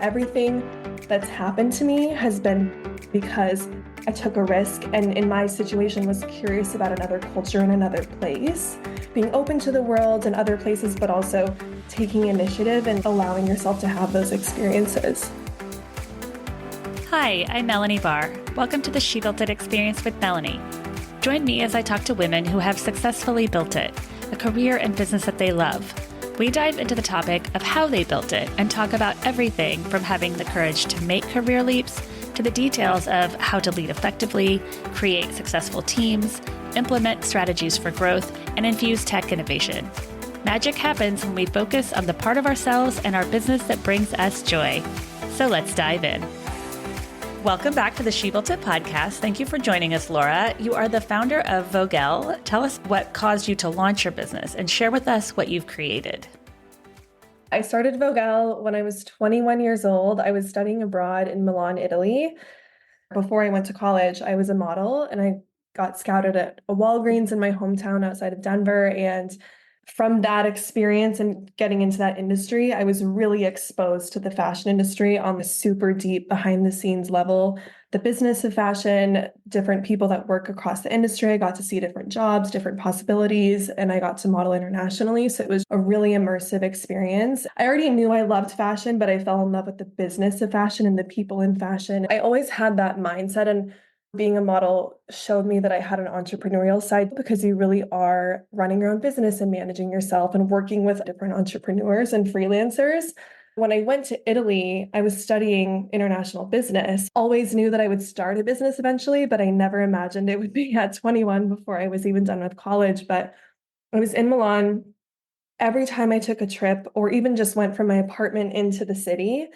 Everything that's happened to me has been because I took a risk and in my situation was curious about another culture in another place, being open to the world and other places, but also taking initiative and allowing yourself to have those experiences. Hi, I'm Melanie Barr. Welcome to the She Built It Experience with Melanie. Join me as I talk to women who have successfully built it, a career and business that they love. We dive into the topic of how they built it and talk about everything from having the courage to make career leaps to the details of how to lead effectively, create successful teams, implement strategies for growth, and infuse tech innovation. Magic happens when we focus on the part of ourselves and our business that brings us joy. So let's dive in. Welcome back to the She Built It podcast. Thank you for joining us, Laura. You are the founder of Vogelle. Tell us what caused you to launch your business and share with us what you've created. I started Vogelle when I was 21 years old. I was studying abroad in Milan, Italy. Before I went to college, I was a model and I got scouted at a Walgreens in my hometown outside of Denver. And from that experience and getting into that industry, I was really exposed to the fashion industry on the super deep behind the scenes level, the business of fashion, different people that work across the industry. I got to see different jobs, different possibilities, and I got to model internationally. So it was a really immersive experience. I already knew I loved fashion, but I fell in love with the business of fashion and the people in fashion. I always had that mindset, and being a model showed me that I had an entrepreneurial side because you really are running your own business and managing yourself and working with different entrepreneurs and freelancers. When I went to Italy, I was studying international business. Always knew that I would start a business eventually, but I never imagined it would be at 21 before I was even done with college. But I was in Milan. Every time I took a trip or even just went from my apartment into the city,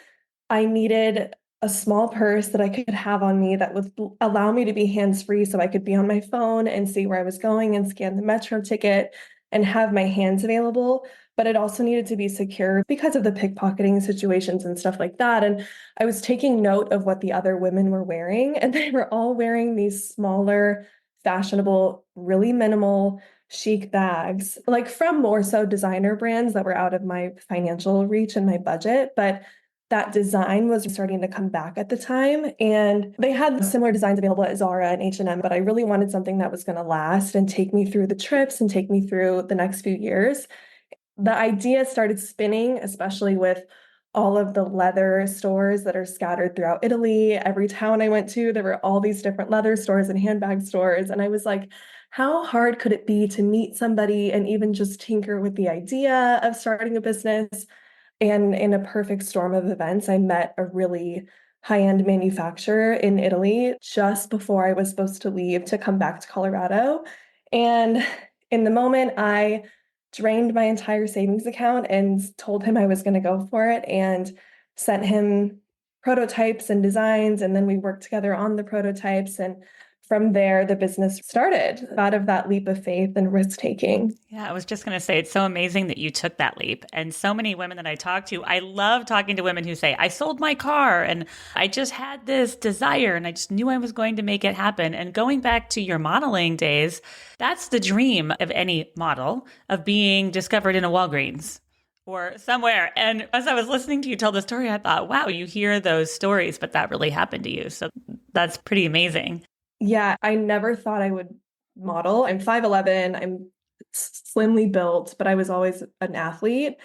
I needed a small purse that I could have on me that would allow me to be hands-free so I could be on my phone and see where I was going and scan the metro ticket and have my hands available. But it also needed to be secure because of the pickpocketing situations and stuff like that. And I was taking note of what the other women were wearing, and they were all wearing these smaller, fashionable, really minimal, chic bags, like from more so designer brands that were out of my financial reach and my budget. But that design was starting to come back at the time. And they had similar designs available at Zara and H&M, but I really wanted something that was going to last and take me through the trips and take me through the next few years. The idea started spinning, especially with all of the leather stores that are scattered throughout Italy. Every town I went to, there were all these different leather stores and handbag stores. And I was like, how hard could it be to meet somebody and even just tinker with the idea of starting a business? And in a perfect storm of events, I met a really high-end manufacturer in Italy just before I was supposed to leave to come back to Colorado. And in the moment, I drained my entire savings account and told him I was going to go for it and sent him prototypes and designs. And then we worked together on the prototypes. And from there, the business started out of that leap of faith and risk taking. Yeah, I was just going to say, it's so amazing that you took that leap. And so many women that I talk to, I love talking to women who say, I sold my car and I just had this desire and I just knew I was going to make it happen. And going back to your modeling days, that's the dream of any model, of being discovered in a Walgreens or somewhere. And as I was listening to you tell the story, I thought, wow, you hear those stories, but that really happened to you. So that's pretty amazing. Yeah, I never thought I would model. I'm 5'11", I'm slimly built, but I was always an athlete.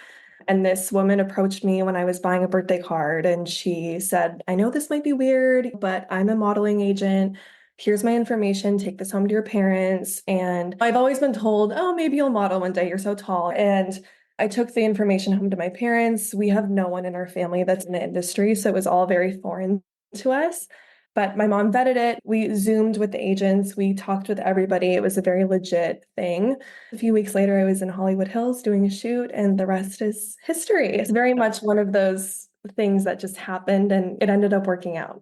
And this woman approached me when I was buying a birthday card and she said, I know this might be weird, but I'm a modeling agent. Here's my information. Take this home to your parents. And I've always been told, oh, maybe you'll model one day. You're so tall. And I took the information home to my parents. We have no one in our family that's in the industry, so it was all very foreign to us. But my mom vetted it. We Zoomed with the agents. We talked with everybody. It was a very legit thing. A few weeks later, I was in Hollywood Hills doing a shoot, and the rest is history. It's very much one of those things that just happened, and it ended up working out.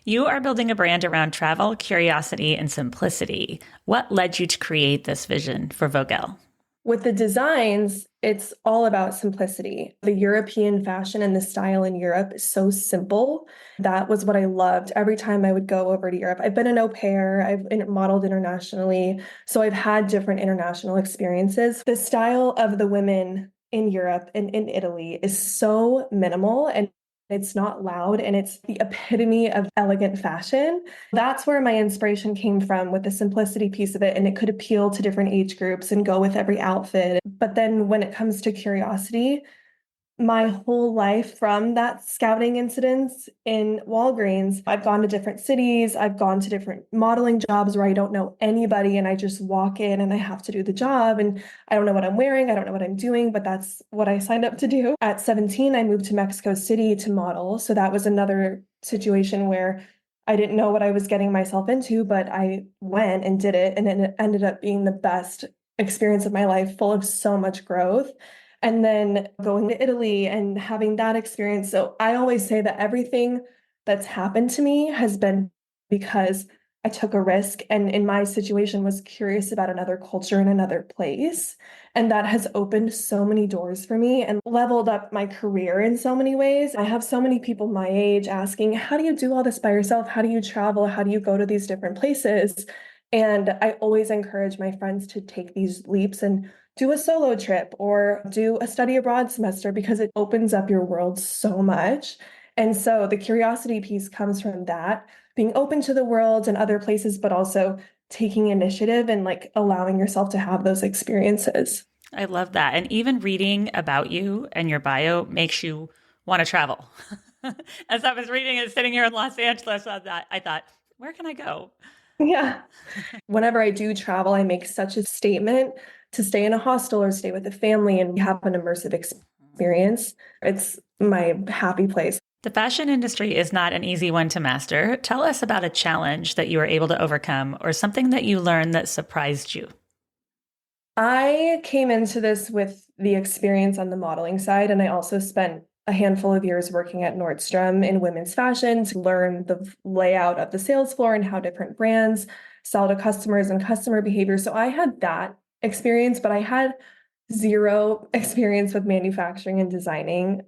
You are building a brand around travel, curiosity, and simplicity. What led you to create this vision for Vogelle? With the designs, it's all about simplicity. The European fashion and the style in Europe is so simple. That was what I loved every time I would go over to Europe. I've been an au pair, I've modeled internationally, so I've had different international experiences. The style of the women in Europe and in Italy is so minimal and It's not loud and it's the epitome of elegant fashion. That's where my inspiration came from with the simplicity piece of it. And it could appeal to different age groups and go with every outfit. But then when it comes to curiosity, my whole life from that scouting incidents in Walgreens, I've gone to different cities, I've gone to different modeling jobs where I don't know anybody and I just walk in and I have to do the job and I don't know what I'm wearing, I don't know what I'm doing, but that's what I signed up to do. At 17, I moved to Mexico City to model. So that was another situation where I didn't know what I was getting myself into, but I went and did it and it ended up being the best experience of my life, full of so much growth. And then going to Italy and having that experience. So I always say that everything that's happened to me has been because I took a risk and in my situation was curious about another culture in another place. And that has opened so many doors for me and leveled up my career in so many ways. I have so many people my age asking, how do you do all this by yourself? How do you travel? How do you go to these different places? And I always encourage my friends to take these leaps and do a solo trip or do a study abroad semester because it opens up your world so much. And so the curiosity piece comes from that, being open to the world and other places, but also taking initiative and like allowing yourself to have those experiences. I love that. And even reading about you and your bio makes you want to travel. As I was reading it sitting here in Los Angeles, I thought, where can I go? Yeah. Whenever I do travel, I make such a statement to stay in a hostel or stay with a family and have an immersive experience. It's my happy place. The fashion industry is not an easy one to master. Tell us about a challenge that you were able to overcome or something that you learned that surprised you. I came into this with the experience on the modeling side, and I also spent a handful of years working at Nordstrom in women's fashion to learn the layout of the sales floor and how different brands sell to customers and customer behavior. So I had that experience, but I had zero experience with manufacturing and designing.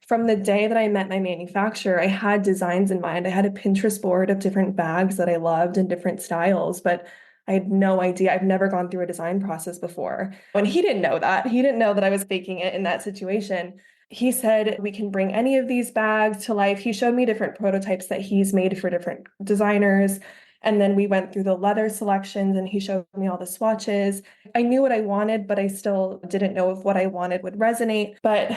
From the day that I met my manufacturer, I had designs in mind. I had a Pinterest board of different bags that I loved and different styles, but I had no idea. I've never gone through a design process before. And he didn't know that. He didn't know that I was faking it in that situation. He said, we can bring any of these bags to life. He showed me different prototypes that he's made for different designers. And then we went through the leather selections and he showed me all the swatches. I knew what I wanted, but I still didn't know if what I wanted would resonate. But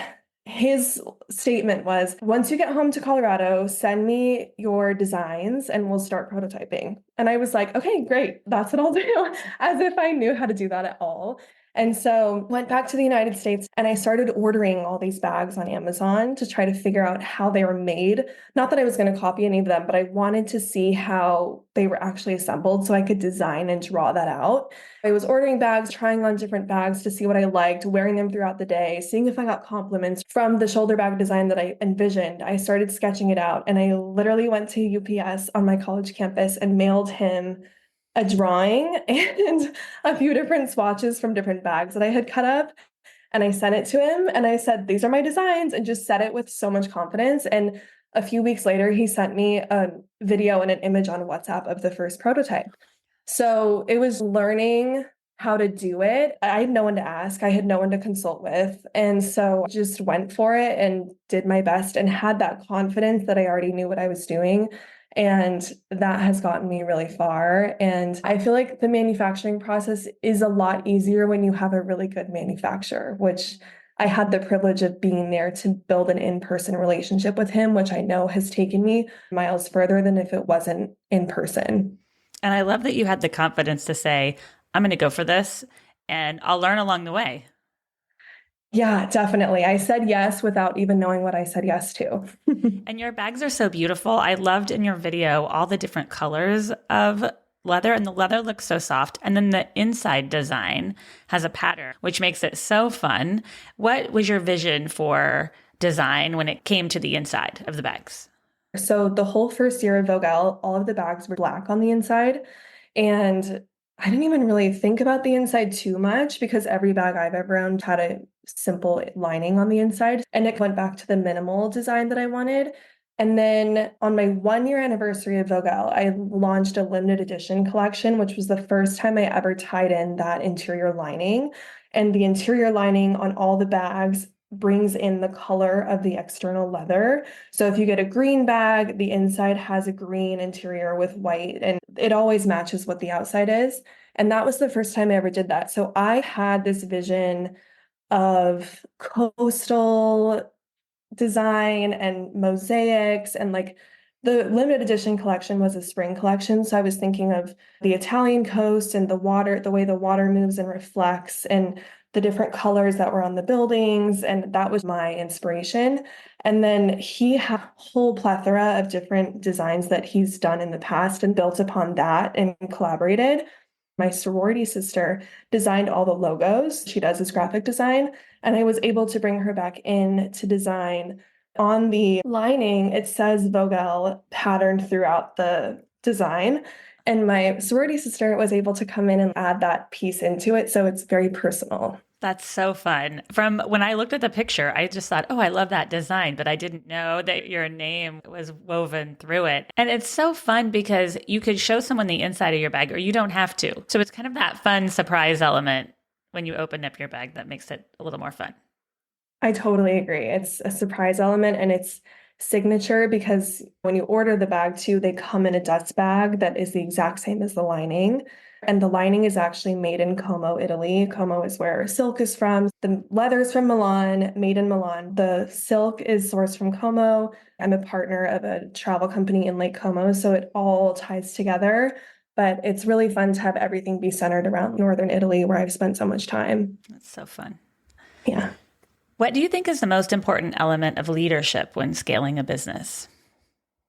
his statement was, once you get home to Colorado, send me your designs and we'll start prototyping. And I was like, okay, great. That's what I'll do. As if I knew how to do that at all. And so went back to the United States and I started ordering all these bags on Amazon to try to figure out how they were made. Not that I was going to copy any of them, but I wanted to see how they were actually assembled so I could design and draw that out. I was ordering bags, trying on different bags to see what I liked, wearing them throughout the day, seeing if I got compliments from the shoulder bag design that I envisioned. I started sketching it out and I literally went to UPS on my college campus and mailed him a drawing and a few different swatches from different bags that I had cut up. And I sent it to him and I said, these are my designs, and just said it with so much confidence. And a few weeks later, he sent me a video and an image on WhatsApp of the first prototype. So it was learning how to do it. I had no one to ask. I had no one to consult with. And so I just went for it and did my best and had that confidence that I already knew what I was doing. And that has gotten me really far. And I feel like the manufacturing process is a lot easier when you have a really good manufacturer, which I had the privilege of being there to build an in-person relationship with him, which I know has taken me miles further than if it wasn't in person. And I love that you had the confidence to say, I'm going to go for this and I'll learn along the way. Yeah, definitely. I said yes without even knowing what I said yes to. And your bags are so beautiful. I loved in your video all the different colors of leather, and the leather looks so soft. And then the inside design has a pattern, which makes it so fun. What was your vision for design when it came to the inside of the bags? So the whole first year of Vogelle, all of the bags were black on the inside. And I didn't even really think about the inside too much because every bag I've ever owned had a simple lining on the inside. And it went back to the minimal design that I wanted. And then on my 1 year anniversary of Vogelle, I launched a limited edition collection, which was the first time I ever tied in that interior lining. And the interior lining on all the bags brings in the color of the external leather. So if you get a green bag, the inside has a green interior with white, and it always matches what the outside is. And that was the first time I ever did that. So I had this vision of coastal design and mosaics, and like the limited edition collection was a spring collection. So I was thinking of the Italian coast and the water, the way the water moves and reflects, and the different colors that were on the buildings. And that was my inspiration. And then he had a whole plethora of different designs that he's done in the past and built upon that and collaborated. My sorority sister designed all the logos. She does this graphic design, and I was able to bring her back in to design. On the lining, it says Vogelle patterned throughout the design. And my sorority sister was able to come in and add that piece into it. So it's very personal. That's so fun. From when I looked at the picture, I just thought, oh, I love that design, but I didn't know that your name was woven through it. And it's so fun because you could show someone the inside of your bag or you don't have to. So it's kind of that fun surprise element when you open up your bag that makes it a little more fun. I totally agree. It's a surprise element, and it's signature because when you order the bag too, they come in a dust bag that is the exact same as the lining. And the lining is actually made in Como, Italy. Como is where silk is from. The leather is from Milan, made in Milan. The silk is sourced from Como. I'm a partner of a travel company in Lake Como, so it all ties together. But it's really fun to have everything be centered around Northern Italy, where I've spent so much time. That's so fun. Yeah. What do you think is the most important element of leadership when scaling a business?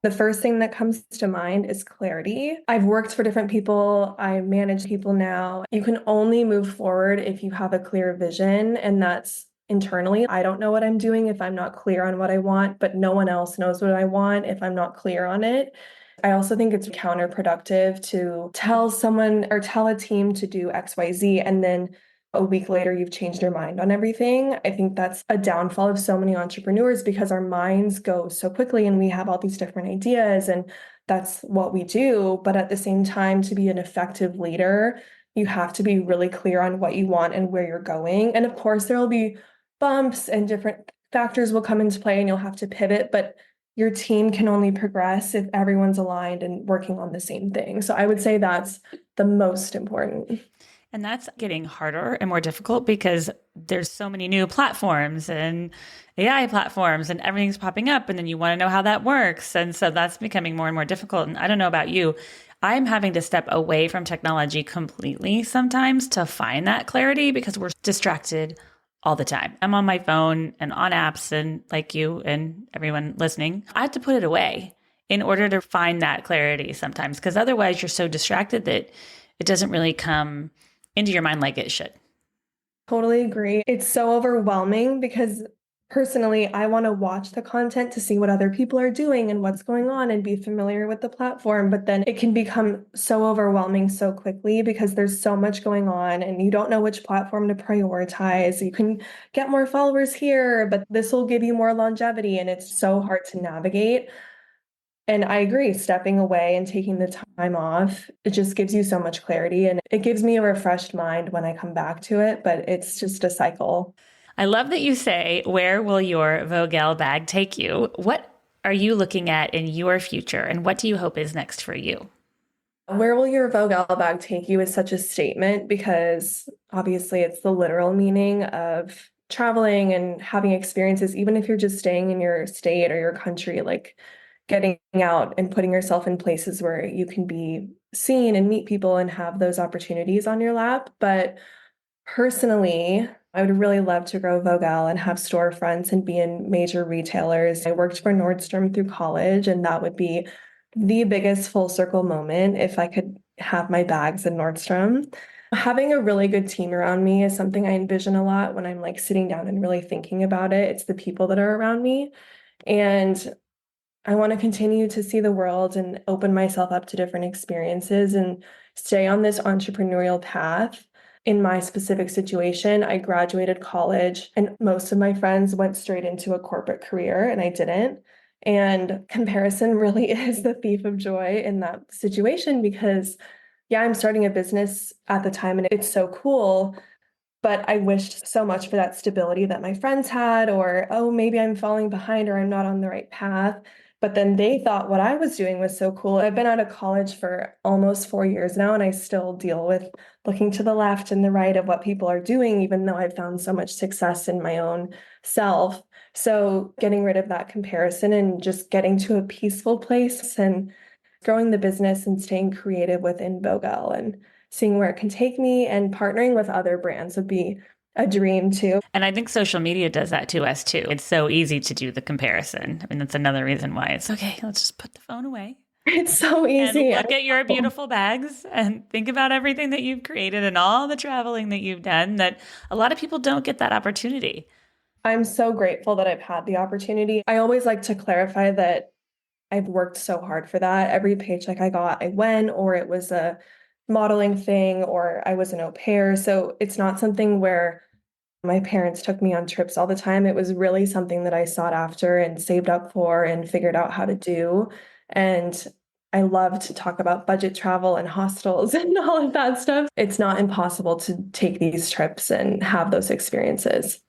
The first thing that comes to mind is clarity. I've worked for different people. I manage people now. You can only move forward if you have a clear vision, and that's internally. I don't know what I'm doing if I'm not clear on what I want, but no one else knows what I want if I'm not clear on it. I also think it's counterproductive to tell someone or tell a team to do XYZ and then a week later you've changed your mind on everything. I think that's a downfall of so many entrepreneurs because our minds go so quickly and we have all these different ideas, and that's what we do. But at the same time, to be an effective leader, you have to be really clear on what you want and where you're going. And of course, there will be bumps and different factors will come into play and you'll have to pivot, but your team can only progress if everyone's aligned and working on the same thing. So I would say that's the most important. And that's getting harder and more difficult because there's so many new platforms and AI platforms and everything's popping up. And then you want to know how that works. And so that's becoming more and more difficult. And I don't know about you, I'm having to step away from technology completely sometimes to find that clarity because we're distracted all the time. I'm on my phone and on apps, and like you and everyone listening, I have to put it away in order to find that clarity sometimes, because otherwise you're so distracted that it doesn't really come into your mind like it should. Totally agree. It's so overwhelming because personally, I want to watch the content to see what other people are doing and what's going on and be familiar with the platform. But then it can become so overwhelming so quickly because there's so much going on and you don't know which platform to prioritize. You can get more followers here, but this will give you more longevity, and it's so hard to navigate. And I agree, stepping away and taking the time off, it just gives you so much clarity, and it gives me a refreshed mind when I come back to it, but it's just a cycle. I love that you say, where will your Vogelle bag take you? What are you looking at in your future, and what do you hope is next for you? Where will your Vogelle bag take you is such a statement because obviously it's the literal meaning of traveling and having experiences, even if you're just staying in your state or your country, like getting out and putting yourself in places where you can be seen and meet people and have those opportunities on your lap. But personally, I would really love to grow Vogelle and have storefronts and be in major retailers. I worked for Nordstrom through college, and that would be the biggest full circle moment if I could have my bags in Nordstrom. Having a really good team around me is something I envision a lot when I'm like sitting down and really thinking about it. It's the people that are around me. And I want to continue to see the world and open myself up to different experiences and stay on this entrepreneurial path. In my specific situation, I graduated college and most of my friends went straight into a corporate career and I didn't. And comparison really is the thief of joy in that situation because, yeah, I'm starting a business at the time and it's so cool. But I wished so much for that stability that my friends had, or, oh, maybe I'm falling behind or I'm not on the right path. But then they thought what I was doing was so cool. I've been out of college for almost 4 years now, and I still deal with looking to the left and the right of what people are doing, even though I've found so much success in my own self. So getting rid of that comparison and just getting to a peaceful place and growing the business and staying creative within Vogel and seeing where it can take me, and partnering with other brands would be a dream too. And I think social media does that to us too. It's so easy to do the comparison. I mean, that's another reason why it's okay. Let's just put the phone away. It's so easy. And look at your beautiful bags and think about everything that you've created and all the traveling that you've done, that a lot of people don't get that opportunity. I'm so grateful that I've had the opportunity. I always like to clarify that I've worked so hard for that. Every paycheck I got, I went, or it was a modeling thing, or I was an au pair. So it's not something where my parents took me on trips all the time. It was really something that I sought after and saved up for and figured out how to do. And I love to talk about budget travel and hostels and all of that stuff. It's not impossible to take these trips and have those experiences.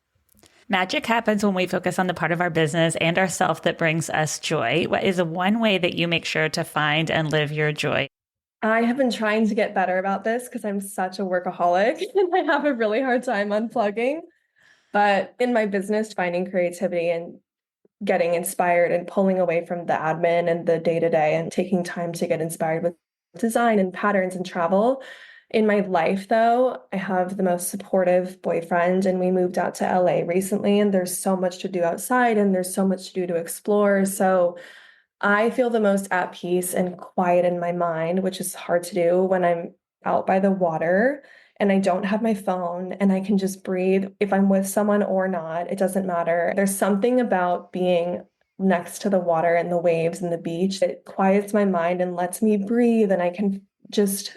Magic happens when we focus on the part of our business and ourself that brings us joy. What is one way that you make sure to find and live your joy? I have been trying to get better about this because I'm such a workaholic and I have a really hard time unplugging. But in my business, finding creativity and getting inspired and pulling away from the admin and the day-to-day and taking time to get inspired with design and patterns and travel. In my life, though, I have the most supportive boyfriend, and we moved out to LA recently, and there's so much to do outside and there's so much to do to explore. So I feel the most at peace and quiet in my mind, which is hard to do when I'm out by the water and I don't have my phone and I can just breathe. If I'm with someone or not, it doesn't matter. There's something about being next to the water and the waves and the beach that quiets my mind and lets me breathe, and I can just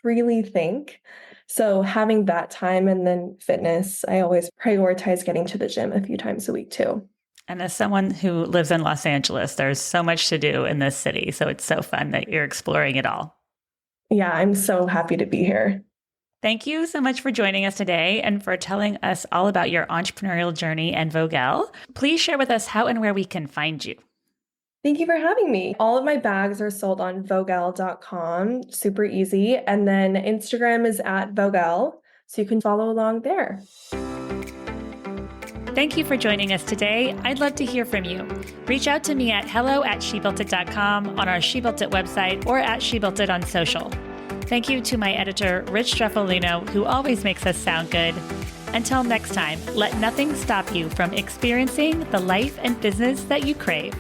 freely think. So having that time, and then fitness, I always prioritize getting to the gym a few times a week too. And as someone who lives in Los Angeles, there's so much to do in this city. So it's so fun that you're exploring it all. Yeah, I'm so happy to be here. Thank you so much for joining us today and for telling us all about your entrepreneurial journey and Vogelle. Please share with us how and where we can find you. Thank you for having me. All of my bags are sold on Vogelle.com. Super easy. And then Instagram is at Vogelle, so you can follow along there. Thank you for joining us today. I'd love to hear from you. Reach out to me at hello@shebuiltit.com, on our She Built It website, or at She Built It on social. Thank you to my editor, Rich Streffolino, who always makes us sound good. Until next time, let nothing stop you from experiencing the life and business that you crave.